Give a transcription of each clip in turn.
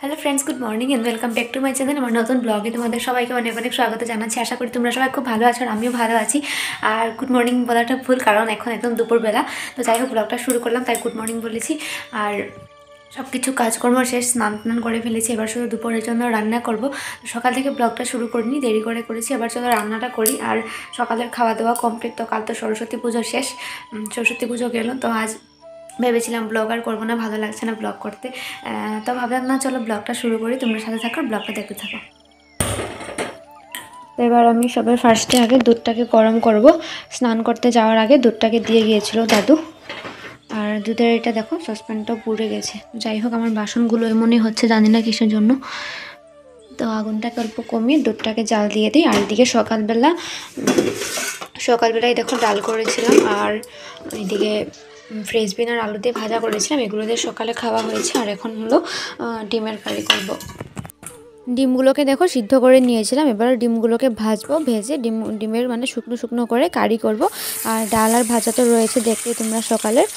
Hello friends, good morning and welcome back to my channel. আমার নতুন ব্লগে তোমাদের সবাইকে অনেক অনেক স্বাগত জানাচ্ছি। আশা করি তোমরা সবাই খুব ভালো আছো আর আমিও ভালো আছি। আর গুড মর্নিং বলাটা ভুল, কারণ এখন একদম দুপুরবেলা। তো যাই হোক, ব্লগটা শুরু করলাম তাই গুড মর্নিং বলেছি। আর সব কিছু কাজকর্ম শেষ, স্নান টান করে ফেলেছি। এবার শুধু দুপুরের জন্য রান্না করব। সকাল থেকে ব্লগটা শুরু করিনি, দেরি করে করেছি। এবার চলো রান্নাটা করি। আর সকালের খাওয়া দাওয়া কমপ্লিট। তো কাল তো সরস্বতী পুজো শেষ, সরস্বতী পুজো গেল। তো আজ ভেবেছিলাম ব্লগ আর করবো না, ভালো লাগছে না ব্লগ করতে। তো ভাবলাম না, চলো ব্লগটা শুরু করি, তোমরা সাথে থাকো, ব্লগটা দেখতে থাকো। তো এবার আমি সবার ফার্স্টে আগে দুধটাকে গরম করব। স্নান করতে যাওয়ার আগে দুধটাকে দিয়ে গিয়েছিল দাদু। আর দুধের এটা দেখো, সসপ্যানটাও পুড়ে গেছে। যাই হোক, আমার বাসনগুলো এমনই হচ্ছে, জানি না কিসের জন্য। তো আগুনটাকে অল্প কমিয়ে দুধটাকে জাল দিয়ে দিই। আর এদিকে সকালবেলায় দেখো ডাল করেছিলাম, আর এদিকে ফ্রেঞ্চ বিন আর আলু দিয়ে ভাজা করেছিলাম। এগুলো দিয়ে সকালে খাওয়া হয়েছে। আর এখন হলো ডিমের কারি করব। ডিমগুলোকে দেখো সিদ্ধ করে নিয়েছিলাম। এবার ডিমগুলোকে ভাজবো, ভেজে ডিমের মানে শুকনো শুকনো করে কারি করব। আর ডাল আর ভাজা তো রয়েছে, দেখতেই তোমরা সকালের।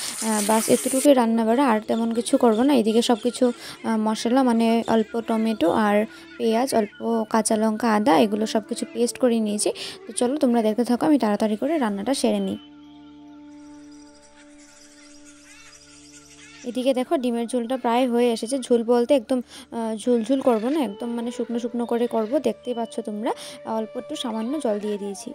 বাস এতটুকুই রান্না বাড়া, আর তেমন কিছু করব না। এদিকে সব কিছু মশলা মানে অল্প টমেটো আর পেঁয়াজ, অল্প কাঁচা লঙ্কা, আদা, এগুলো সব কিছু পেস্ট করে নিয়েছি। তো চলো তোমরা দেখতে থাকো, আমি তাড়াতাড়ি করে রান্নাটা সেরে নিই। এদিকে দেখো ডিমের ঝোলটা প্রায় হয়ে এসেছে। ঝোল বলতে একদম ঝুলঝুল করবো না, একদম মানে শুকনো শুকনো করে করব। দেখতেই পাচ্ছ তোমরা, অল্প একটু সামান্য জল দিয়ে দিয়েছি।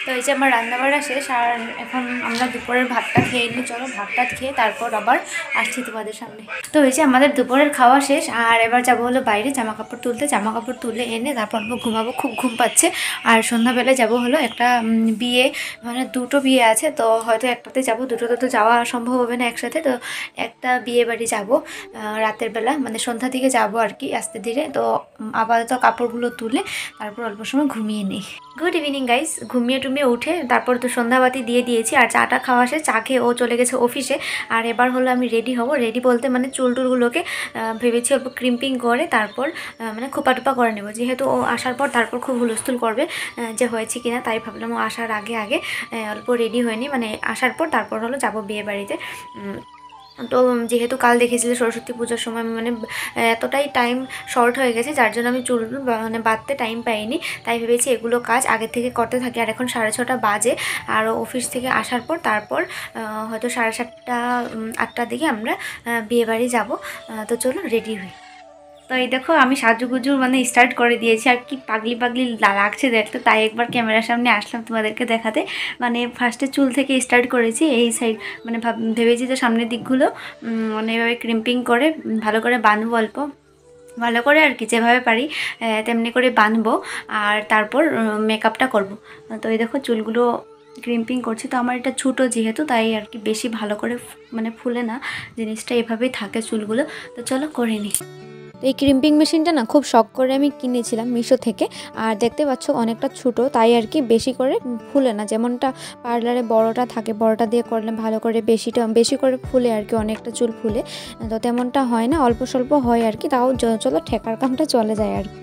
তো এই যে আমার রান্নাবাড়া শেষ, আর এখন আমরা দুপুরের ভাতটা খেয়ে নিই। চলো ভাতটা খেয়ে তারপর আবার আসছি তোমাদের সামনে। তো এই যে আমাদের দুপুরের খাওয়া শেষ, আর এবার যাবো হলো বাইরে জামা কাপড় তুলতে। জামা কাপড় তুলে এনে তারপর ঘুমাবো, খুব ঘুম পাচ্ছে। আর সন্ধ্যাবেলায় যাব হলো একটা বিয়ে, মানে দুটো বিয়ে আছে। তো হয়তো একটাতে যাব, দুটোতে তো যাওয়া সম্ভব হবে না একসাথে। তো একটা বিয়ে বাড়ি যাবো রাতের বেলা, মানে সন্ধ্যা দিকে যাব আর কি, আস্তে ধীরে। তো আপাতত কাপড়গুলো তুলে তারপর অল্প সময় ঘুমিয়ে নিই। Good evening guys. ঘুমিয়ে টুমিয়ে উঠে তারপর তো সন্ধ্যাবাতি দিয়ে দিয়েছি, আর চাটা খাওয়া শেষ। চা খেয়ে ও চলে গেছে অফিসে। আর এবার হলো আমি রেডি হব। রেডি বলতে মানে চুল টুলগুলোকে ভেবেছি অল্প ক্রিম্পিং করে তারপর মানে খোপা টোপা করে নেবো, যেহেতু ও আসার পর তারপর খুব হুলস্থুল করবে যে হয়েছে কিনা। তাই ভাবলাম ও আসার আগে আগে অল্প রেডি হয়নি, মানে আসার পর তারপর হলো যাবো বিয়ে বাড়িতে। তো যেহেতু কাল দেখেছিলে সরস্বতী পুজোর সময় মানে এতটাই টাইম শর্ট হয়ে গেছে, যার জন্য আমি চুল মানে বাঁধতে টাইম পাইনি। তাই ভেবেছি এগুলো কাজ আগে থেকে করতে থাকি। আর এখন 6:30 বাজে। আর অফিস থেকে আসার পর তারপর হয়তো 7:30 8টার দিকে আমরা বিয়েবাড়ি যাব। তো চলো রেডি হই। তো এই দেখো, আমি সাজুগুজু মানে স্টার্ট করে দিয়েছি। আর কি পাগলি পাগলি লাগছে দেখতে, তাই একবার ক্যামেরার সামনে আসলাম তোমাদেরকে দেখাতে। মানে ফার্স্টে চুল থেকে স্টার্ট করেছি, এই সাইড মানে ভেবেছি যে সামনের দিকগুলো মানে এভাবে ক্রিম্পিং করে ভালো করে বাঁধবো, অল্প ভালো করে আর কি, যেভাবে পারি তেমনি করে বাঁধবো। আর তারপর মেকআপটা করব। তো এই দেখো চুলগুলো ক্রিম্পিং করছি। তো আমার এটা ছোটো যেহেতু, তাই আর কি বেশি ভালো করে মানে ফুলে না, জিনিসটা এভাবেই থাকে চুলগুলো। তো চলো করে নিই। তো এই ক্রিম্পিং মেশিনটা না খুব শখ করে আমি কিনেছিলাম মিশো থেকে। আর দেখতে পাচ্ছ অনেকটা ছোটো, তাই আর কি বেশি করে ফুলে না। যেমনটা পার্লারে বড়টা থাকে, বড়টা দিয়ে করলে ভালো করে বেশি করে ফুলে আর কি, অনেকটা চুল ফুলে। তো তেমনটা হয় না, অল্প স্বল্প হয় আর কি। তাও চলো ঠেকার কামটা চলে যায় আর কি।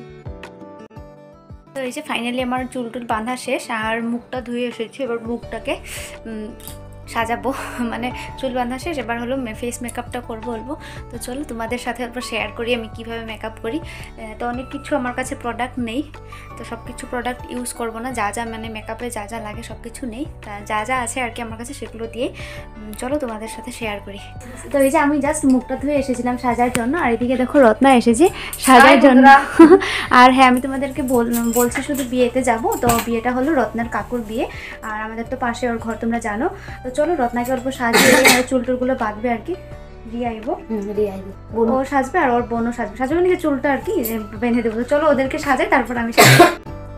তো এই যে ফাইনালি আমার চুল টুল বাঁধা শেষ, আর মুখটা ধুয়ে এসেছি। এবার মুখটাকে সাজাবো, মানে চুল বাঁধা শেষ। এবার হলো ফেস মেকআপটা করবো বলবো। তো চলো তোমাদের সাথে অল্প শেয়ার করি আমি কিভাবে মেকআপ করি। তো অনেক কিছু আমার কাছে প্রোডাক্ট নেই, তো সব কিছু প্রোডাক্ট ইউজ করবো না। যা যা মানে মেকআপে যা যা লাগে সব কিছু নেই, যা যা আছে আর কি আমার কাছে সেগুলো দিয়ে চলো তোমাদের সাথে শেয়ার করি। তো এই যে আমি জাস্ট মুখটা ধুয়ে এসেছিলাম সাজার জন্য, আর এদিকে দেখো রত্না এসেছে সাজার জন্য। আর হ্যাঁ, আমি তোমাদেরকে বলছি শুধু বিয়েতে যাব। তো বিয়েটা হলো রত্নার কাকুর বিয়ে, আর আমাদের তো পাশে ওর ঘর, তোমরা জানো। তো চলো রত্নাকে অল্প সাজিয়ে চুল টুলগুলো বাঁধবে আর কি। ও সাজবে আর ওর বোনও সাজবে মানে চুলটা আর কি বেঁধে দেবো। তো চলো ওদেরকে সাজাই, তারপর আমি সাজাই।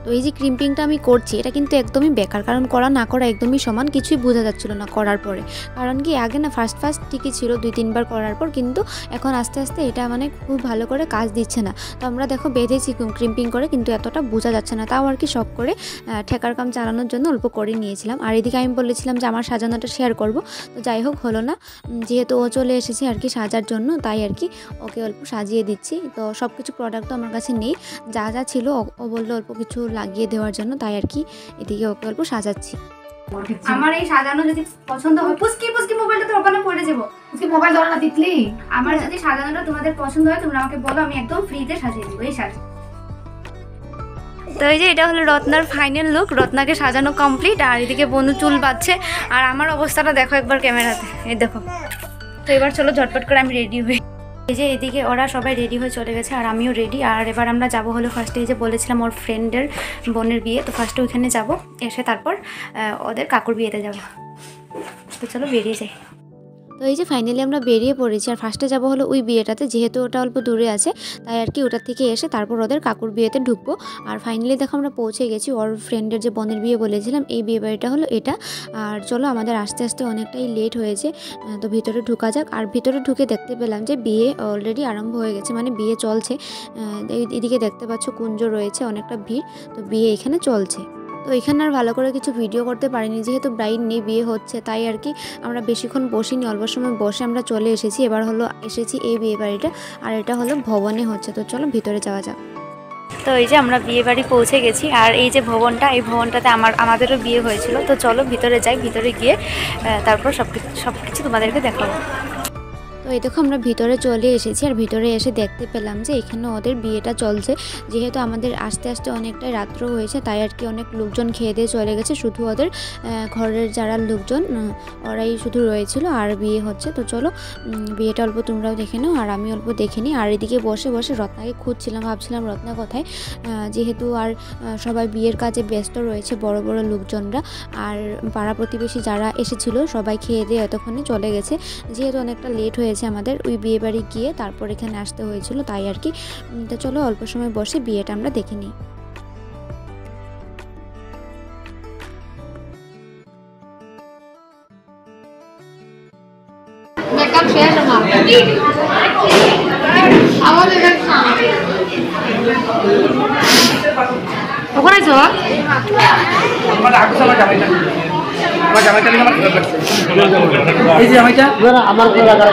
তো এই যে ক্রিম্পিংটা আমি করছি, এটা কিন্তু একদমই বেকার, কারণ করা না করা একদমই সমান, কিছুই বোঝা যাচ্ছিল না করার পরে। কারণ কি আগে না ফার্স্ট ঠিকই ছিল, 2-3 বার করার পর, কিন্তু এখন আস্তে আস্তে এটা মানে খুব ভালো করে কাজ দিচ্ছে না। তো আমরা দেখো বেঁধেছি ক্রিম্পিং করে, কিন্তু এতটা বোঝা যাচ্ছে না। তাও আর কি শখ করে ঠেকার কাম চালানোর জন্য অল্প করে নিয়েছিলাম। আর এদিকে আমি বলেছিলাম যে আমার সাজানোটা শেয়ার করব। তো যাই হোক হলো না, যেহেতু ও চলে এসেছে আর কি সাজার জন্য, তাই আর কি ওকে অল্প সাজিয়ে দিচ্ছি। তো সব কিছু প্রোডাক্ট তো আমার কাছে নেই, যা যা ছিল ও বললো অল্প কিছু লাগিয়ে দেওয়ার জন্য, তাই আর কি এদিকে ওকে অল্প সাজাচ্ছি। আমার এই সাজানো যদি পছন্দ হয়, পুচকি পুচকি মোবাইলটা তো ওখানে পড়ে যাবো, পুচকি মোবাইল ধরো না তিতলি। আমার যদি সাজানোটা তোমাদের পছন্দ হয় তোমরা আমাকে বলো, আমি একদম ফ্রিতে সাজিয়ে দেবো এই সাজ। তো এই যে এটা হলো রত্নার ফাইনাল লুক, রত্নাকে সাজানো কমপ্লিট, আর এদিকে বনু চুল বাঁধছে, আর আমার অবস্থাটা দেখো একবার ক্যামেরাতে, এই দেখো। তো এবার চলো ঝটপট করে আমি রেডি হই। এই যে এদিকে ওরা সবাই রেডি হয়ে চলে গেছে, আর আমিও রেডি। আর এবার আমরা যাব হলো ফার্স্টে, এই যে বলেছিলাম ওর ফ্রেন্ডের বোনের বিয়ে, তো ফার্স্টে ওইখানে যাব, এসে তারপর ওদের কাকুর বিয়েতে যাব। তো চলো বেরিয়ে যাই। তো এই যে ফাইনালি আমরা বেরিয়ে পড়েছি, আর ফার্স্টে যাব হলো ওই বিয়েটাতে, যেহেতু ওটা অল্প দূরে আছে তাই আর কি ওটার থেকে এসে তারপর ওদের কাকুর বিয়েতে ঢুকবো। আর ফাইনালি দেখো আমরা পৌঁছে গেছি ওর ফ্রেন্ডের যে বোনের বিয়ে বলেছিলাম, এই বিয়ে বাড়িটা হলো এটা। আর চলো আমাদের আস্তে আস্তে অনেকটাই লেট হয়েছে, তো ভিতরে ঢোকা যাক। আর ভিতরে ঢুকে দেখতে পেলাম যে বিয়ে অলরেডি আরম্ভ হয়ে গেছে, মানে বিয়ে চলছে। এদিকে দেখতে পাচ্ছ কুঞ্জ রয়েছে, অনেকটা ভিড়, তো বিয়ে এখানে চলছে। তো এখানে আর ভালো করে কিছু ভিডিও করতে পারিনি, যেহেতু ব্রাইড নেই, বিয়ে হচ্ছে, তাই আর কি আমরা বেশিক্ষণ বসিনি, অল্প সময় বসে আমরা চলে এসেছি। এবার হলো এসেছি এই বিয়ে বাড়িটা, আর এটা হলো ভবনে হচ্ছে। তো চলো ভিতরে যাওয়া যাক। তো এই যে আমরা বিয়ে বাড়ি পৌঁছে গেছি, আর এই যে ভবনটা, এই ভবনটাতে আমাদেরও বিয়ে হয়েছিল। তো চলো ভিতরে যাই, ভিতরে গিয়ে তারপর সব কিছু তোমাদেরকে দেখাবো। তো এই দেখো আমরা ভিতরে চলে এসেছি, আর ভিতরে এসে দেখতে পেলাম যে এখানে ওদের বিয়েটা চলছে। যেহেতু আমাদের আস্তে আস্তে অনেকটাই রাত্র হয়েছে, তাই আর কি অনেক লোকজন খেয়ে দিয়ে চলে গেছে, শুধু ওদের ঘরের যারা লোকজন ওরাই শুধু রয়েছিল, আর বিয়ে হচ্ছে। তো চলো বিয়েটা অল্প তোমরাও দেখে নাও, আর আমি অল্প দেখে নিই। আর এদিকে বসে বসে রত্নাকে খুঁজছিলাম, ভাবছিলাম রত্না কোথায়, যেহেতু আর সবাই বিয়ের কাজে ব্যস্ত রয়েছে, বড় বড় লোকজনরা, আর পাড়া প্রতিবেশী যারা এসেছিলো সবাই খেয়ে দিয়ে এতক্ষণে চলে গেছে। যেহেতু অনেকটা লেট হয়েছে আমাদের ওই বিয়ে বাড়ি গিয়ে তারপর এখানে আসতে হয়েছিল, তাই আর কি। তো চলো অল্প সময় বসে বিয়েটা আমরা দেখে নিই। মেকআপ শেষ না আমাদের ওখানে তো আমার আগে সময় জামাইটা আমার জামাইটা নিয়ে আমার খারাপ লাগছে, এই যে জামাইটা আমার কোন লাগা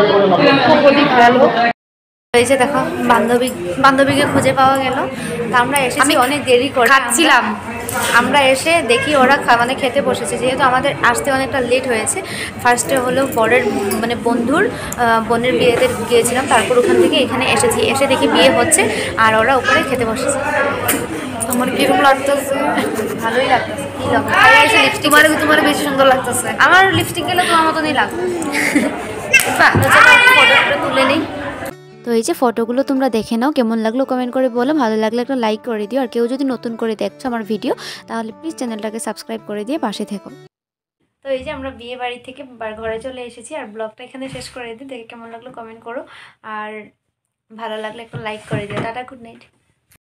প্রদীপ ভালো। এই যে দেখো বান্ধবীকে খুঁজে পাওয়া গেল। তা আমরা এসেছি অনেক দেরি করে, খাচ্ছিলাম, আমরা এসে দেখি ওরা মানে খেতে বসেছে। যেহেতু আমাদের আসতে অনেকটা লেট হয়েছে, ফার্স্টে হলো বরের মানে বন্ধুর বোনের বিয়েতে গিয়েছিলাম, তারপর ওখান থেকে এখানে এসেছি, এসে দেখি বিয়ে হচ্ছে, আর ওরা উপরে খেতে বসেছে। আমার কিরকম লাগতেছে? ভালোই লাগতেছে। কি লাগছে? লিপস্টিক তোমার বেশি সুন্দর লাগতেছে। আমার লিপস্টিক গেলে তোমার মতনই লাগবে। ফটোটা তুলে নেই। তো এই যে ফটোগুলো তোমরা দেখে নাও, কেমন লাগলো কমেন্ট করে বলো, ভালো লাগলে একটা লাইক করে দিও, আর কেউ যদি নতুন করে দেখছো আমার ভিডিও তাহলে প্লিজ চ্যানেলটাকে সাবস্ক্রাইব করে দিয়ে পাশে থেকো। তো এই যে আমরা বিয়ে বাড়ি থেকে ঘরে চলে এসেছি, আর ব্লগটা এখানে শেষ করে দিই। দেখে কেমন লাগলো কমেন্ট করো, আর ভালো লাগলে একটা লাইক করে দিও। Tata, good night.